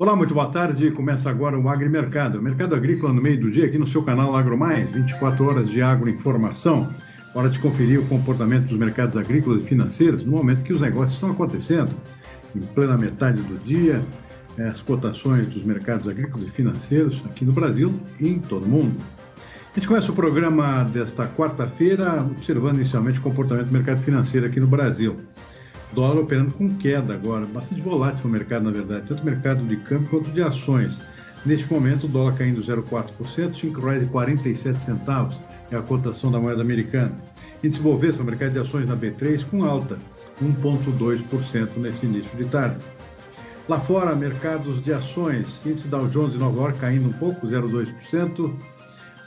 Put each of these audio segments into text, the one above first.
Olá, muito boa tarde. Começa agora o Agrimercado, o mercado agrícola no meio do dia, aqui no seu canal Agro Mais, 24 horas de agroinformação. Hora de conferir o comportamento dos mercados agrícolas e financeiros no momento que os negócios estão acontecendo. Em plena metade do dia, as cotações dos mercados agrícolas e financeiros aqui no Brasil e em todo o mundo. A gente começa o programa desta quarta-feira observando inicialmente o comportamento do mercado financeiro aqui no Brasil. Dólar operando com queda agora, bastante volátil o mercado, na verdade, tanto o mercado de câmbio quanto de ações. Neste momento, o dólar caindo 0,4%, R$ 5,47 é a cotação da moeda americana. Índice Bovespa, o mercado de ações na B3, com alta, 1,2% nesse início de tarde. Lá fora, mercados de ações, índice Dow Jones de Nova York caindo um pouco, 0,2%.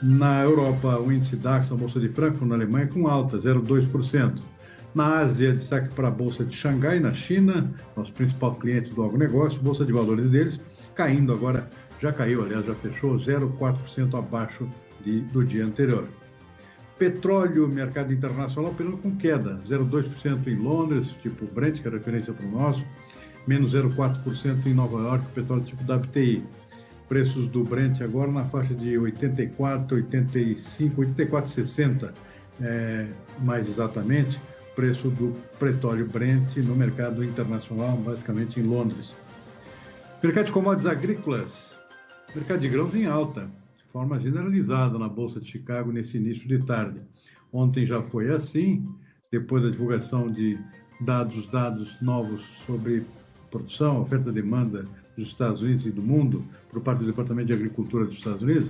Na Europa, o índice DAX, a Bolsa de Frankfurt, na Alemanha, com alta, 0,2%. Na Ásia, destaque para a Bolsa de Xangai, na China, nosso principal cliente do agronegócio, Bolsa de Valores deles, caindo agora, já caiu, aliás, já fechou 0,4% abaixo do dia anterior. Petróleo, mercado internacional, operando com queda, 0,2% em Londres, tipo Brent, que é referência para o nosso, menos 0,4% em Nova York, petróleo tipo WTI. Preços do Brent agora na faixa de 84, 85, 84,60 mais exatamente, preço do petróleo Brent no mercado internacional, basicamente em Londres. Mercado de commodities agrícolas, mercado de grãos em alta, de forma generalizada na Bolsa de Chicago nesse início de tarde. Ontem já foi assim, depois da divulgação de dados novos sobre produção, oferta e demanda dos Estados Unidos e do mundo, por parte do Departamento de Agricultura dos Estados Unidos,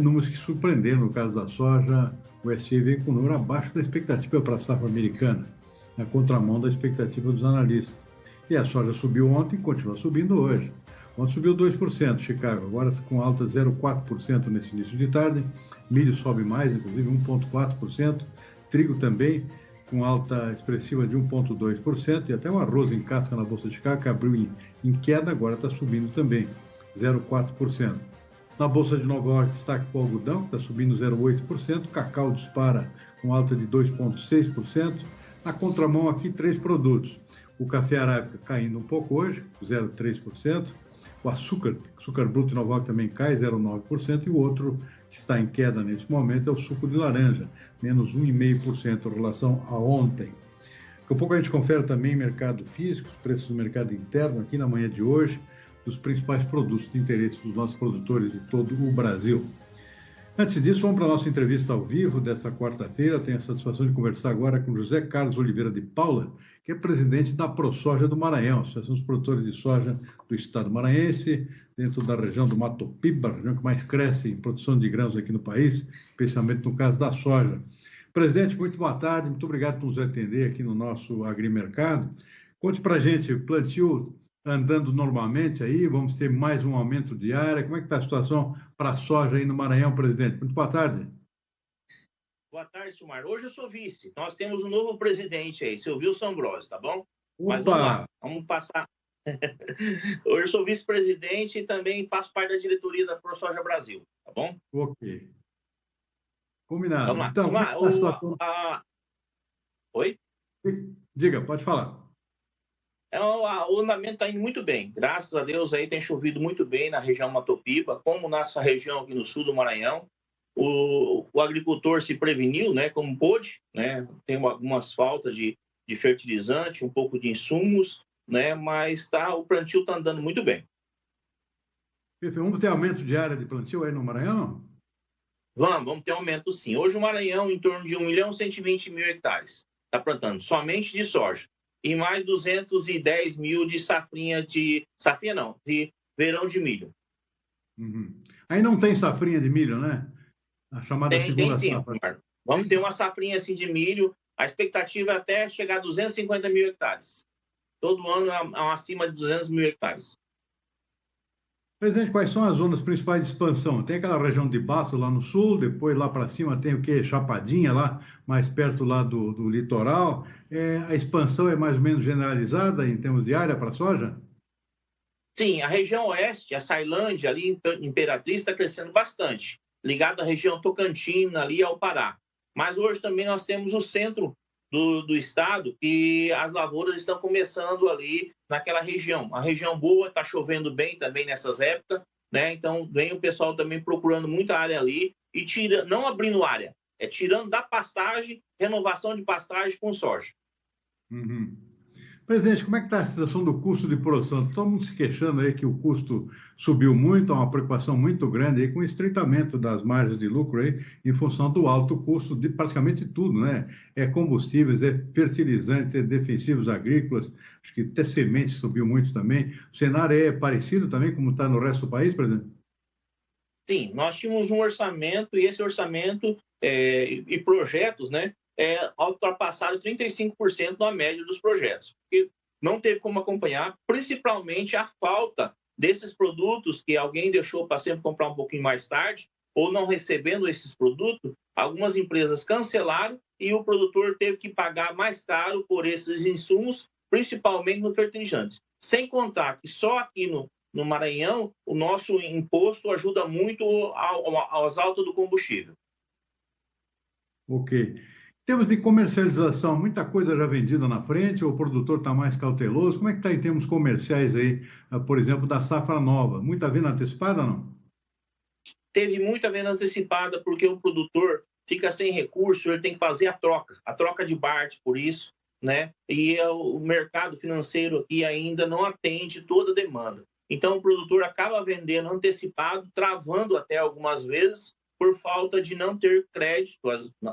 números que surpreenderam no caso da soja. O USDA veio com um número abaixo da expectativa para a safra americana, na contramão da expectativa dos analistas. E a soja subiu ontem e continua subindo hoje. Ontem subiu 2%, Chicago, agora com alta 0,4% nesse início de tarde. Milho sobe mais, inclusive 1,4%. Trigo também, com alta expressiva de 1,2%. E até o arroz em casca na Bolsa de Chicago, que abriu em queda, agora está subindo também, 0,4%. Na Bolsa de Nova York, destaque para o algodão, que está subindo 0,8%. Cacau dispara com alta de 2,6%. Na contramão aqui, 3 produtos. O café arábica caindo um pouco hoje, 0,3%. O açúcar bruto em Nova York também cai, 0,9%. E o outro que está em queda nesse momento é o suco de laranja, menos 1,5% em relação a ontem. Daqui a pouco a gente confere também mercado físico, os preços do mercado interno aqui na manhã de hoje, dos principais produtos de interesse dos nossos produtores de todo o Brasil. Antes disso, vamos para a nossa entrevista ao vivo desta quarta-feira. Tenho a satisfação de conversar agora com José Carlos Oliveira de Paula, que é presidente da ProSoja do Maranhão, Associação dos Produtores de Soja do Estado maranhense, dentro da região do Mato Piba, a região que mais cresce em produção de grãos aqui no país, especialmente no caso da soja. Presidente, muito boa tarde, muito obrigado por nos atender aqui no nosso Agrimercado. Conte para a gente, plantio andando normalmente aí, vamos ter mais um aumento de área. Como é que está a situação para a soja aí no Maranhão, presidente? Muito boa tarde. Boa tarde, Silmar. Hoje eu sou vice. Nós temos um novo presidente aí, seu Wilson Ambrosio, tá bom? Opa! Mas vamos lá, vamos passar. Hoje eu sou vice-presidente e também faço parte da diretoria da ProSoja Brasil, tá bom? Ok. Combinado. Vamos lá. Então, Silmar, como é que está a situação? Oi? Diga, pode falar. O andamento está indo muito bem. Graças a Deus aí tem chovido muito bem na região Mato Piba, como nossa região aqui no sul do Maranhão. O agricultor se preveniu, né, como pôde, né? Tem algumas faltas de fertilizante, um pouco de insumos, né? Mas o plantio está andando muito bem. Vamos ter aumento de área de plantio aí no Maranhão? Vamos ter aumento sim. Hoje o Maranhão, em torno de 1.120.000 hectares, está plantando somente de soja. E mais 210 mil de de verão de milho. Uhum. Aí não tem safrinha de milho, né? A chamada segunda sim, safra. Vamos ter uma safrinha assim de milho. A expectativa é até chegar a 250 mil hectares. Todo ano é acima de 200 mil hectares. Presidente, quais são as zonas principais de expansão? Tem aquela região de Baço lá no sul, depois lá para cima tem o quê? Chapadinha lá, mais perto lá do litoral. A expansão é mais ou menos generalizada em termos de área para soja? Sim, a região oeste, a Sailândia, ali em Imperatriz, está crescendo bastante, ligado à região Tocantina, ali ao Pará. Mas hoje também nós temos o centro do estado que as lavouras estão começando ali naquela região. A região boa, está chovendo bem também nessas épocas, né? Então, vem o pessoal também procurando muita área ali e não abrindo área, tirando da pastagem, renovação de pastagem com soja. Uhum. Presidente, como é que está a situação do custo de produção? Todo mundo se queixando aí que o custo subiu muito, há uma preocupação muito grande aí com o estreitamento das margens de lucro aí, em função do alto custo de praticamente tudo, né? É combustíveis, é fertilizantes, é defensivos agrícolas, acho que até sementes subiu muito também. O cenário é parecido também como está no resto do país, presidente? Sim, nós tínhamos um orçamento e esse orçamento e projetos, né, ultrapassaram 35% na média dos projetos, porque não teve como acompanhar, principalmente a falta desses produtos que alguém deixou para sempre comprar um pouquinho mais tarde, ou não recebendo esses produtos, algumas empresas cancelaram e o produtor teve que pagar mais caro por esses insumos, principalmente no fertilizante. Sem contar que só aqui no Maranhão, o nosso imposto ajuda muito às altas do combustível. Ok. Em termos de comercialização, muita coisa já vendida na frente, ou o produtor está mais cauteloso? Como é que está em termos comerciais aí, por exemplo, da safra nova? Muita venda antecipada, não? Teve muita venda antecipada porque o produtor fica sem recurso, ele tem que fazer a troca de barte por isso, né? E o mercado financeiro aqui ainda não atende toda a demanda. Então, o produtor acaba vendendo antecipado, travando até algumas vezes, por falta de não ter crédito,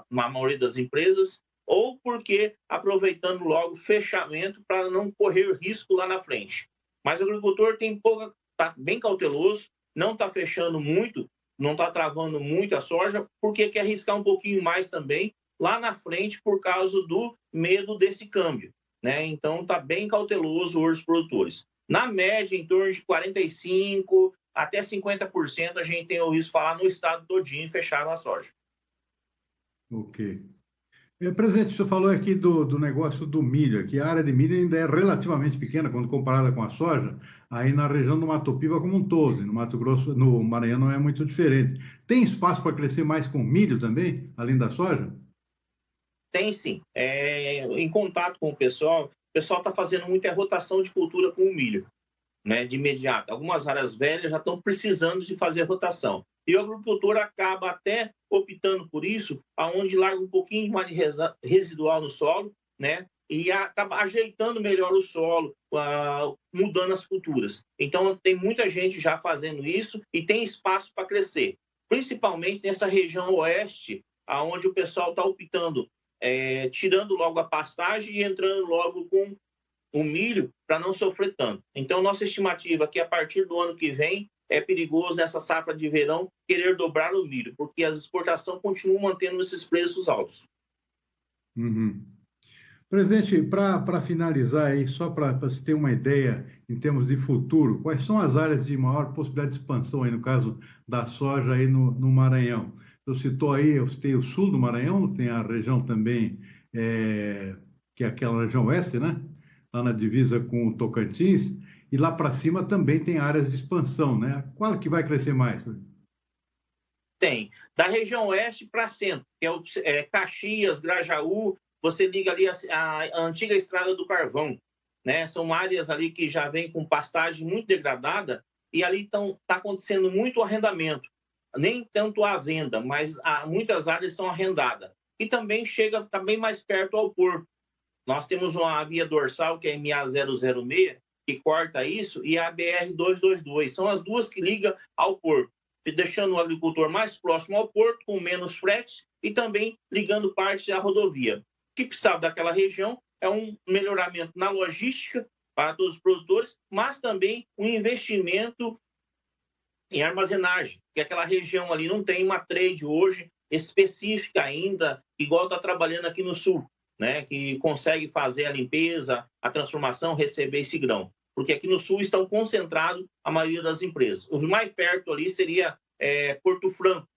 na maioria das empresas, ou porque aproveitando logo o fechamento para não correr risco lá na frente. Mas o agricultor está bem cauteloso, não está fechando muito, não está travando muito a soja, porque quer arriscar um pouquinho mais também lá na frente por causa do medo desse câmbio, né? Então, está bem cauteloso hoje os produtores. Na média, em torno de 45% até 50% a gente tem ouvido falar no estado todinho fecharam a soja. Ok. Presidente, o senhor falou aqui do negócio do milho, que a área de milho ainda é relativamente pequena quando comparada com a soja, aí na região do Mato Piba como um todo, e no Mato Grosso, no Maranhão não é muito diferente. Tem espaço para crescer mais com milho também, além da soja? Tem sim. Em contato com o pessoal está fazendo muita rotação de cultura com o milho, né, de imediato. Algumas áreas velhas já estão precisando de fazer rotação. E o agricultor acaba até optando por isso, aonde larga um pouquinho mais de residual no solo, né, e acaba ajeitando melhor o solo, mudando as culturas. Então, tem muita gente já fazendo isso e tem espaço para crescer, principalmente nessa região oeste, aonde o pessoal está optando, tirando logo a pastagem e entrando logo com o milho para não sofrer tanto. Então, nossa estimativa é que a partir do ano que vem é perigoso nessa safra de verão querer dobrar o milho, porque as exportações continuam mantendo esses preços altos. Uhum. Presidente, para finalizar aí, só para se ter uma ideia em termos de futuro, quais são as áreas de maior possibilidade de expansão aí no caso da soja aí no Maranhão? Eu citou aí, eu citei o sul do Maranhão, tem a região também, que é aquela região oeste, né? Lá na divisa com o Tocantins, e lá para cima também tem áreas de expansão, né? Qual que vai crescer mais? Tem. Da região oeste para centro, que é Caxias, Grajaú, você liga ali a antiga Estrada do Carvão, né? São áreas ali que já vêm com pastagem muito degradada e ali está acontecendo muito arrendamento. Nem tanto a venda, mas muitas áreas são arrendadas. E também chega também mais perto ao porto. Nós temos uma via dorsal, que é a MA006, que corta isso, e a BR-222. São as duas que ligam ao porto, deixando o agricultor mais próximo ao porto, com menos frete, e também ligando parte da rodovia. O que precisava daquela região é um melhoramento na logística para todos os produtores, mas também um investimento em armazenagem, porque aquela região ali não tem uma trade hoje específica ainda, igual está trabalhando aqui no sul, né, que consegue fazer a limpeza, a transformação, receber esse grão. Porque aqui no sul estão concentrados a maioria das empresas. Os mais perto ali seria Porto Franco.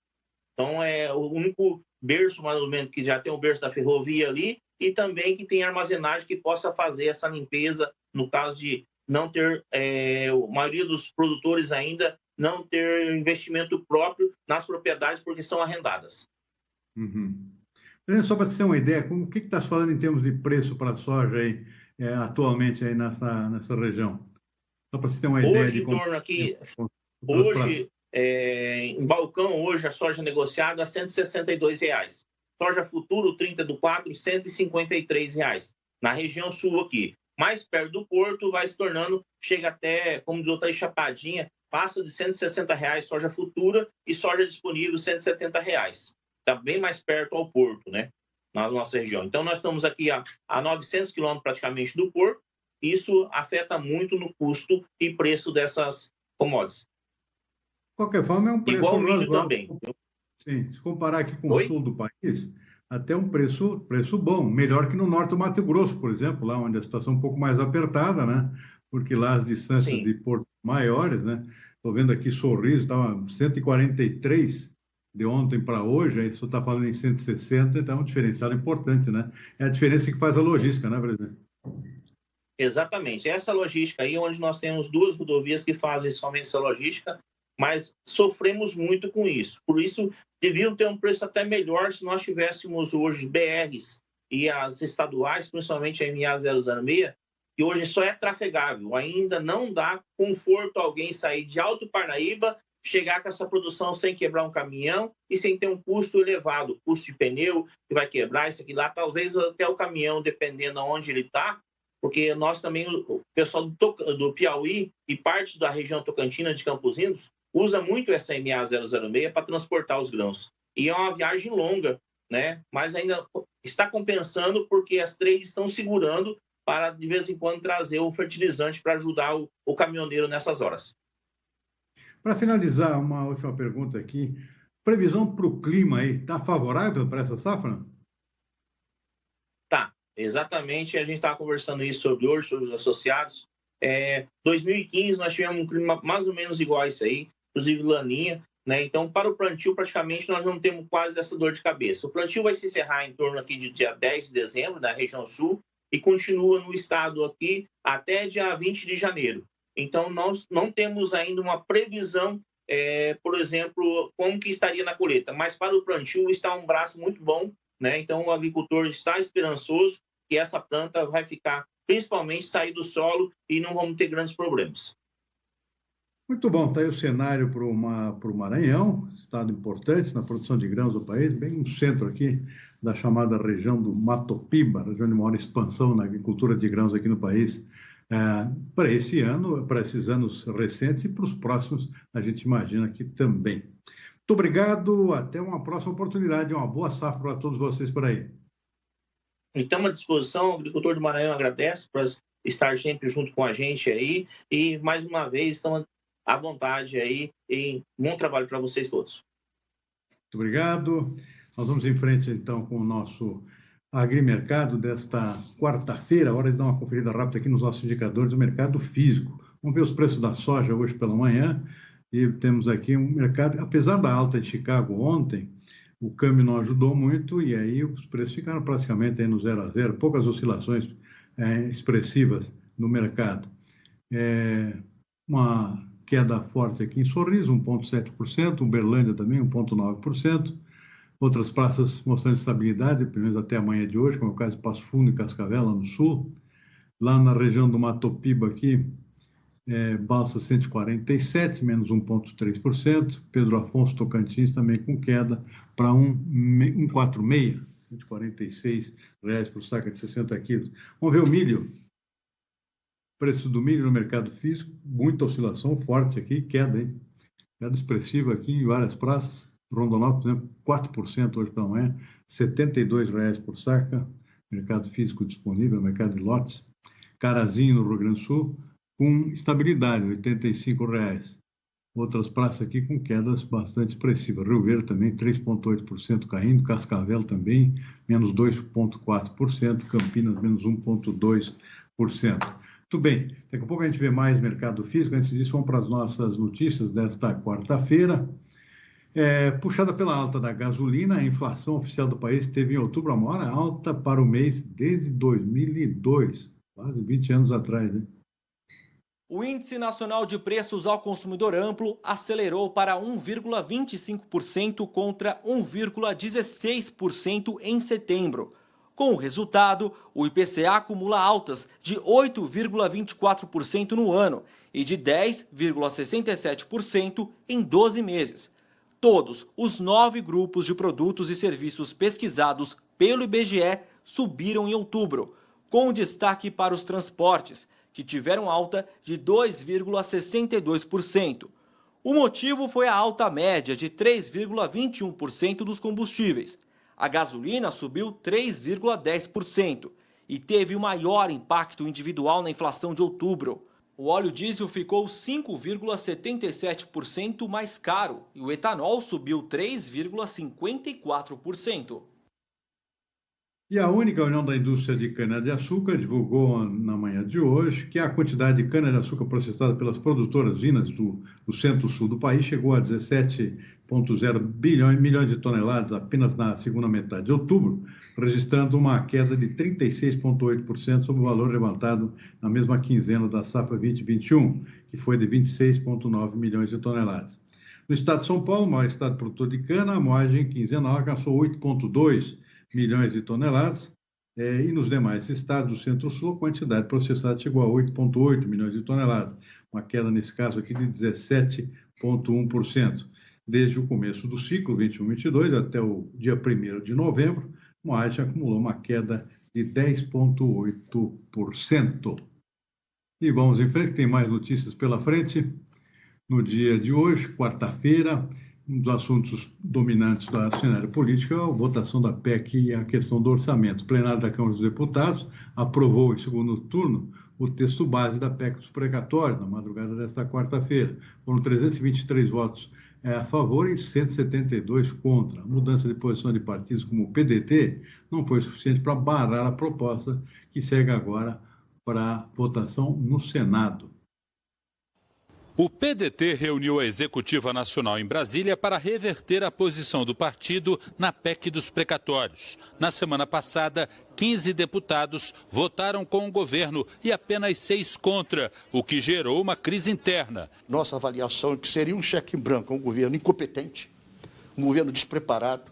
Então, é o único berço, mais ou menos, que já tem o berço da ferrovia ali e também que tem armazenagem que possa fazer essa limpeza, no caso de não ter, a maioria dos produtores ainda não ter investimento próprio nas propriedades porque são arrendadas. Uhum. Só para você ter uma ideia, o que está se falando em termos de preço para a soja aí, atualmente aí nessa região? Só para você ter uma ideia Hoje, de em como torno aqui, as praças. hoje, em balcão, hoje a soja negociada a R$ 162. Soja futuro, 30 do 4, R$ 153. Na região sul aqui. Mais perto do porto, vai se tornando, chega até, como diz outra Chapadinha, passa de R$ 160 soja futura e soja disponível R$ 170. Está bem mais perto ao porto, né? Na nossa região. Então, nós estamos aqui a 900 quilômetros praticamente do porto. Isso afeta muito no custo e preço dessas commodities. De qualquer forma, é um preço Igual o milho razoável. também. Sim, se comparar aqui com o Oi? sul do país, até um preço bom, melhor que no norte do Mato Grosso, por exemplo, lá onde a situação é um pouco mais apertada, né? Porque lá as distâncias Sim, de porto maiores, né? Estou vendo aqui Sorriso, estava 143 de ontem para hoje, aí você está falando em 160, então é um diferencial importante, né? É a diferença que faz a logística, né, presidente? exatamente. Essa logística aí, onde nós temos duas rodovias que fazem somente essa logística, mas sofremos muito com isso. Por isso, deviam ter um preço até melhor se nós tivéssemos hoje BRs e as estaduais, principalmente a MA 006, que hoje só é trafegável. Ainda não dá conforto a alguém sair de Alto Parnaíba, chegar com essa produção sem quebrar um caminhão e sem ter um custo elevado, custo de pneu que vai quebrar, isso aqui lá, talvez até o caminhão, dependendo de onde ele está, porque nós também, o pessoal do Piauí e parte da região tocantina de Campozinos, usa muito essa MA 006 para transportar os grãos. E é uma viagem longa, né? Mas ainda está compensando porque as três estão segurando para, de vez em quando, trazer o fertilizante para ajudar o caminhoneiro nessas horas. Para finalizar, uma última pergunta aqui. Previsão para o clima aí, está favorável para essa safra? Tá, exatamente. A gente estava conversando isso sobre hoje, sobre os associados. 2015 nós tivemos um clima mais ou menos igual a isso aí, inclusive laninha, né? Então, para o plantio, praticamente, nós não temos quase essa dor de cabeça. O plantio vai se encerrar em torno aqui de dia 10 de dezembro, na região sul, e continua no estado aqui até dia 20 de janeiro. Então, nós não temos ainda uma previsão, por exemplo, como que estaria na colheita, mas para o plantio está um braço muito bom, né? Então, o agricultor está esperançoso que essa planta vai ficar, principalmente, sair do solo e não vamos ter grandes problemas. Muito bom, está aí o cenário para o Maranhão, estado importante na produção de grãos do país, bem no centro aqui da chamada região do Mato Piba, região de maior expansão na agricultura de grãos aqui no país, para esse ano, para esses anos recentes e para os próximos, a gente imagina que também. Muito obrigado, até uma próxima oportunidade, uma boa safra para todos vocês por aí. Então, à disposição, o agricultor do Maranhão agradece por estar sempre junto com a gente aí e, mais uma vez, estão à vontade aí e bom trabalho para vocês todos. Muito obrigado. Nós vamos em frente, então, com o nosso agrimercado desta quarta-feira. Hora de dar uma conferida rápida aqui nos nossos indicadores do mercado físico. Vamos ver os preços da soja hoje pela manhã. E temos aqui um mercado, apesar da alta de Chicago ontem, o câmbio não ajudou muito e aí os preços ficaram praticamente aí no 0 a 0, poucas oscilações expressivas no mercado. Uma queda forte aqui em Sorriso, 1,7%, Uberlândia também, 1,9%. Outras praças mostrando estabilidade, pelo menos até amanhã de hoje, como é o caso de Passo Fundo e Cascavel, lá no sul. Lá na região do Mato Piba aqui, Balsa 147, menos 1,3%. Pedro Afonso Tocantins também com queda para 1,46, R$ 146 por saca de 60 quilos. Vamos ver o milho. Preço do milho no mercado físico, muita oscilação forte aqui, queda, hein? Queda expressiva aqui em várias praças. Rondonópolis, por exemplo, 4% hoje pela manhã, R$ 72 por saca. Mercado físico disponível, mercado de lotes. Carazinho, no Rio Grande do Sul, com estabilidade, R$ 85. Outras praças aqui com quedas bastante expressivas. Rio Verde também, 3,8% caindo. Cascavel também, menos 2,4%. Campinas, menos 1,2%. Muito bem, daqui a pouco a gente vê mais mercado físico. Antes disso, vamos para as nossas notícias desta quarta-feira. Puxada pela alta da gasolina, a inflação oficial do país teve em outubro a maior alta para o mês desde 2002, quase 20 anos atrás, né? O Índice Nacional de Preços ao Consumidor Amplo acelerou para 1,25% contra 1,16% em setembro. Com o resultado, o IPCA acumula altas de 8,24% no ano e de 10,67% em 12 meses. Todos os 9 grupos de produtos e serviços pesquisados pelo IBGE subiram em outubro, com destaque para os transportes, que tiveram alta de 2,62%. O motivo foi a alta média de 3,21% dos combustíveis. A gasolina subiu 3,10% e teve o maior impacto individual na inflação de outubro. O óleo diesel ficou 5,77% mais caro e o etanol subiu 3,54%. E a única União da Indústria de Cana-de-Açúcar divulgou na manhã de hoje que a quantidade de cana-de-açúcar processada pelas produtoras usinas do centro-sul do país chegou a 17,0 milhões de toneladas apenas na segunda metade de outubro, registrando uma queda de 36,8% sobre o valor levantado na mesma quinzena da safra 2021, que foi de 26,9 milhões de toneladas. No estado de São Paulo, o maior estado produtor de cana, a moagem quinzenal alcançou 8,2 milhões de toneladas, e nos demais estados do Centro-Sul, a quantidade processada chegou a 8,8 milhões de toneladas, uma queda, nesse caso aqui, de 17,1%. Desde o começo do ciclo 21-22 até o dia 1º de novembro, a moagem acumulou uma queda de 10,8%. E vamos em frente, tem mais notícias pela frente. No dia de hoje, quarta-feira, um dos assuntos dominantes da cenário político é a votação da PEC e a questão do orçamento. O plenário da Câmara dos Deputados aprovou em segundo turno o texto base da PEC dos precatórios, na madrugada desta quarta-feira. Foram 323 votos a favor e 172 contra. A mudança de posição de partidos como o PDT não foi suficiente para barrar a proposta, que segue agora para votação no Senado. O PDT reuniu a Executiva Nacional em Brasília para reverter a posição do partido na PEC dos precatórios. Na semana passada, 15 deputados votaram com o governo e apenas 6 contra, o que gerou uma crise interna. Nossa avaliação é que seria um cheque em branco, um governo incompetente, um governo despreparado,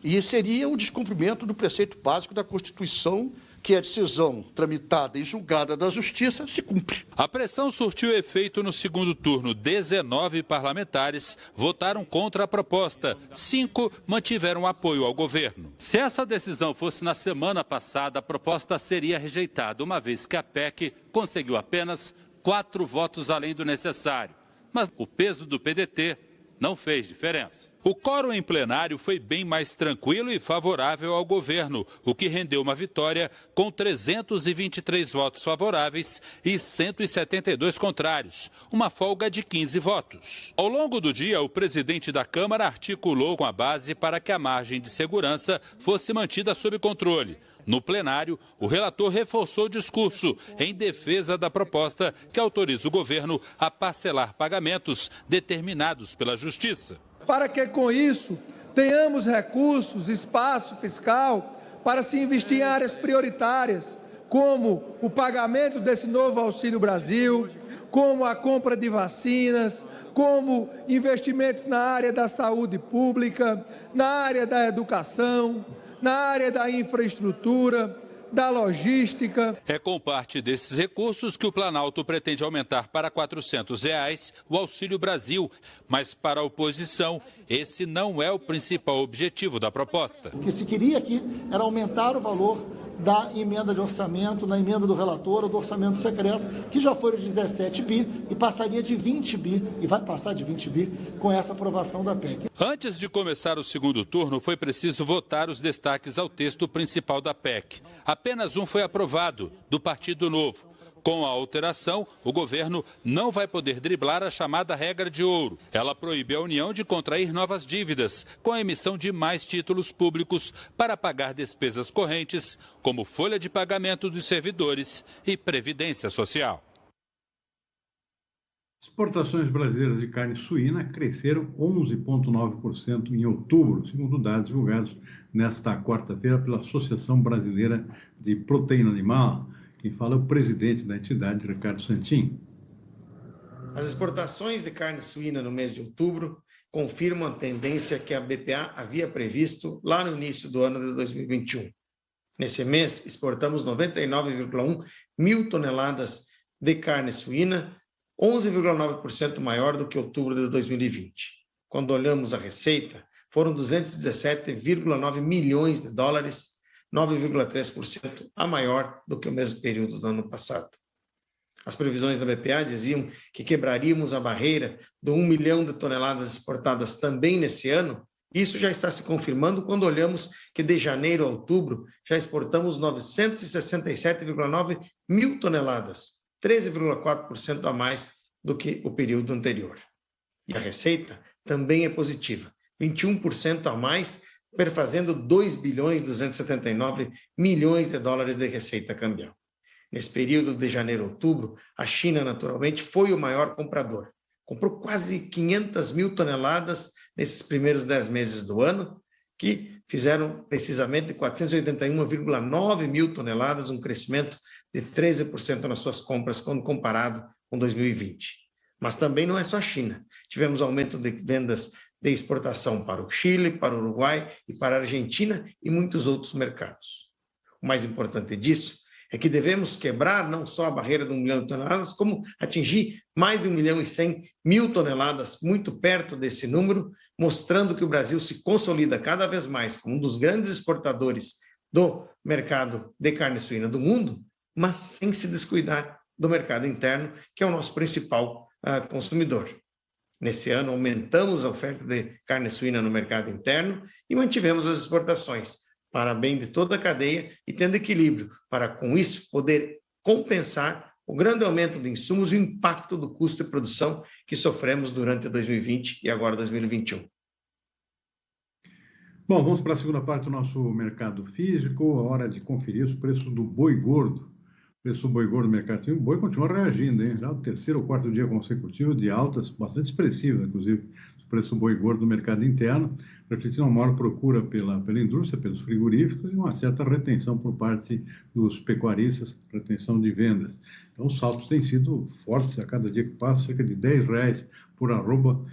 e seria um descumprimento do preceito básico da Constituição, que a decisão tramitada e julgada da Justiça se cumpre. A pressão surtiu efeito no segundo turno. 19 parlamentares votaram contra a proposta. 5 mantiveram apoio ao governo. Se essa decisão fosse na semana passada, a proposta seria rejeitada, uma vez que a PEC conseguiu apenas 4 votos além do necessário. Mas o peso do PDT não fez diferença. O quórum em plenário foi bem mais tranquilo e favorável ao governo, o que rendeu uma vitória com 323 votos favoráveis e 172 contrários, uma folga de 15 votos. Ao longo do dia, o presidente da Câmara articulou com a base para que a margem de segurança fosse mantida sob controle. No plenário, o relator reforçou o discurso em defesa da proposta que autoriza o governo a parcelar pagamentos determinados pela Justiça. Para que, com isso, tenhamos recursos, espaço fiscal para se investir em áreas prioritárias, como o pagamento desse novo Auxílio Brasil, como a compra de vacinas, como investimentos na área da saúde pública, na área da educação, na área da infraestrutura, da logística. É com parte desses recursos que o Planalto pretende aumentar para R$ 400 o Auxílio Brasil. Mas para a oposição, esse não é o principal objetivo da proposta. O que se queria aqui era aumentar o valor da emenda de orçamento, na emenda do relator ou do orçamento secreto, que já foi de 17 bi e passaria de 20 bi, e vai passar de 20 bi com essa aprovação da PEC. Antes de começar o segundo turno, foi preciso votar os destaques ao texto principal da PEC. Apenas um foi aprovado, do Partido Novo. Com a alteração, o governo não vai poder driblar a chamada regra de ouro. Ela proíbe a União de contrair novas dívidas, com a emissão de mais títulos públicos para pagar despesas correntes, como folha de pagamento dos servidores e previdência social. Exportações brasileiras de carne suína cresceram 11,9% em outubro, segundo dados divulgados nesta quarta-feira pela Associação Brasileira de Proteína Animal. Quem fala é o presidente da entidade, Ricardo Santin. As exportações de carne suína no mês de outubro confirmam a tendência que a BPA havia previsto lá no início do ano de 2021. Nesse mês, exportamos 99,1 mil toneladas de carne suína, 11,9% maior do que outubro de 2020. Quando olhamos a receita, foram 217,9 milhões de dólares, 9,3% a maior do que o mesmo período do ano passado. As previsões da BPA diziam que quebraríamos a barreira de 1 milhão de toneladas exportadas também nesse ano. Isso já está se confirmando quando olhamos que de janeiro a outubro já exportamos 967,9 mil toneladas, 13,4% a mais do que o período anterior. E a receita também é positiva, 21% a mais, perfazendo 2 bilhões 279 milhões de dólares de receita cambial. Nesse período de janeiro a outubro, a China, naturalmente, foi o maior comprador. Comprou quase 500 mil toneladas nesses primeiros 10 meses do ano, que fizeram precisamente 481,9 mil toneladas, um crescimento de 13% nas suas compras quando comparado com 2020. Mas também não é só a China. Tivemos aumento de vendas de exportação para o Chile, para o Uruguai e para a Argentina e muitos outros mercados. O mais importante disso é que devemos quebrar não só a barreira de 1 milhão de toneladas, como atingir mais de 1 milhão e 100 mil toneladas, muito perto desse número, mostrando que o Brasil se consolida cada vez mais como um dos grandes exportadores do mercado de carne suína do mundo, mas sem se descuidar do mercado interno, que é o nosso principal consumidor. Nesse ano, aumentamos a oferta de carne suína no mercado interno e mantivemos as exportações, para bem de toda a cadeia e tendo equilíbrio, para com isso poder compensar o grande aumento de insumos e o impacto do custo de produção que sofremos durante 2020 e agora 2021. Bom, vamos para a segunda parte do nosso mercado físico, a hora de conferir os preços do boi gordo. O preço do boi gordo no mercado físico, o boi continua reagindo, hein? Já o terceiro ou quarto dia consecutivo de altas bastante expressivas, inclusive, o preço do boi gordo no mercado interno, refletindo uma maior procura pela indústria, pelos frigoríficos e uma certa retenção por parte dos pecuaristas, retenção de vendas. Então, os saltos têm sido fortes a cada dia que passa, cerca de R$10 por arroba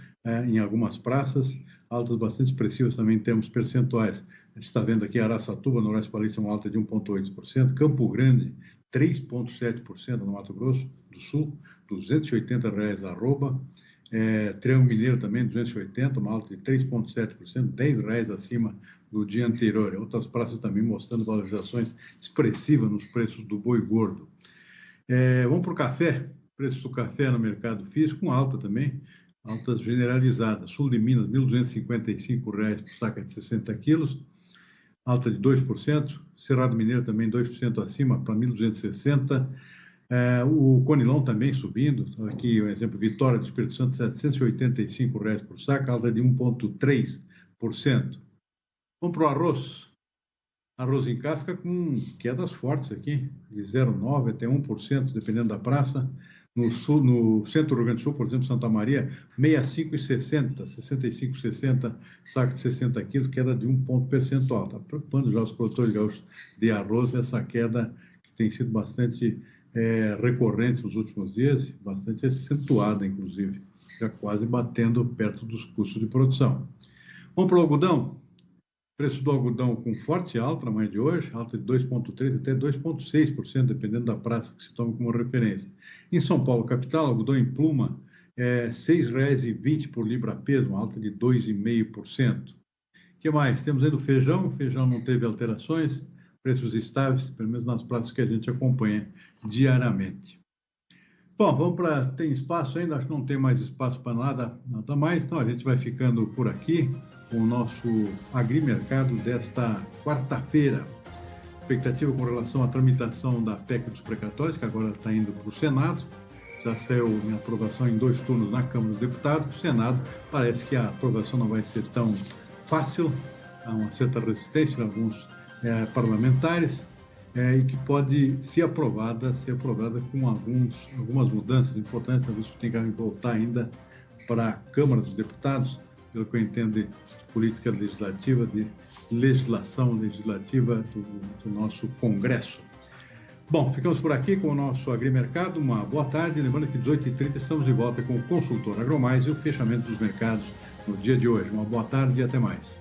em algumas praças, altas bastante expressivas também em termos percentuais. A gente está vendo aqui Araçatuba, Noroeste Paulista, uma alta de 1,8%, Campo Grande, 3,7% no Mato Grosso do Sul, R$280 arroba, Triângulo Mineiro também, 280, uma alta de 3,7%, R$10 acima do dia anterior. Outras praças também mostrando valorizações expressivas nos preços do boi gordo. Vamos para o café, preço do café no mercado físico, com alta também, altas generalizadas. Sul de Minas, R$1.255 por saca de 60 quilos, alta de 2%. Cerrado Mineiro também 2% acima, para 1.260. O Conilon também subindo. Aqui um exemplo, Vitória do Espírito Santo, R$785 por saca, alta de 1,3%. Vamos para o arroz. Arroz em casca com quedas fortes aqui, de 0,9% até 1%, dependendo da praça. No sul, no centro do Rio Grande do Sul, por exemplo, Santa Maria, 65,60, 65,60, saco de 60 quilos, queda de 1 ponto percentual. Está preocupando já os produtores gaúchos de arroz, essa queda que tem sido bastante recorrente nos últimos dias, bastante acentuada, inclusive, já quase batendo perto dos custos de produção. Vamos para o algodão. Preço do algodão com forte alta na manhã de hoje, alta de 2,3% até 2,6%, dependendo da praça que se toma como referência. Em São Paulo, capital, algodão em pluma, R$6,20 por libra-peso, uma alta de 2,5%. O que mais? Temos aí do feijão, o feijão não teve alterações, preços estáveis, pelo menos nas praças que a gente acompanha diariamente. Bom, vamos para... Tem espaço ainda? Acho que não tem mais espaço para nada mais, então a gente vai ficando por aqui com o nosso agrimercado desta quarta-feira. Expectativa com relação à tramitação da PEC dos precatórios, que agora está indo para o Senado. Já saiu em aprovação em 2 turnos na Câmara dos Deputados. O Senado parece que a aprovação não vai ser tão fácil, há uma certa resistência de alguns parlamentares, e que pode ser aprovada com algumas mudanças importantes. Talvez isso tenha que voltar ainda para a Câmara dos Deputados, pelo que eu entendo de política legislativa, de legislação legislativa do nosso Congresso. Bom, ficamos por aqui com o nosso Agrimercado. Uma boa tarde. Lembrando que 18h30 estamos de volta com o Consultor AgroMais e o fechamento dos mercados no dia de hoje. Uma boa tarde e até mais.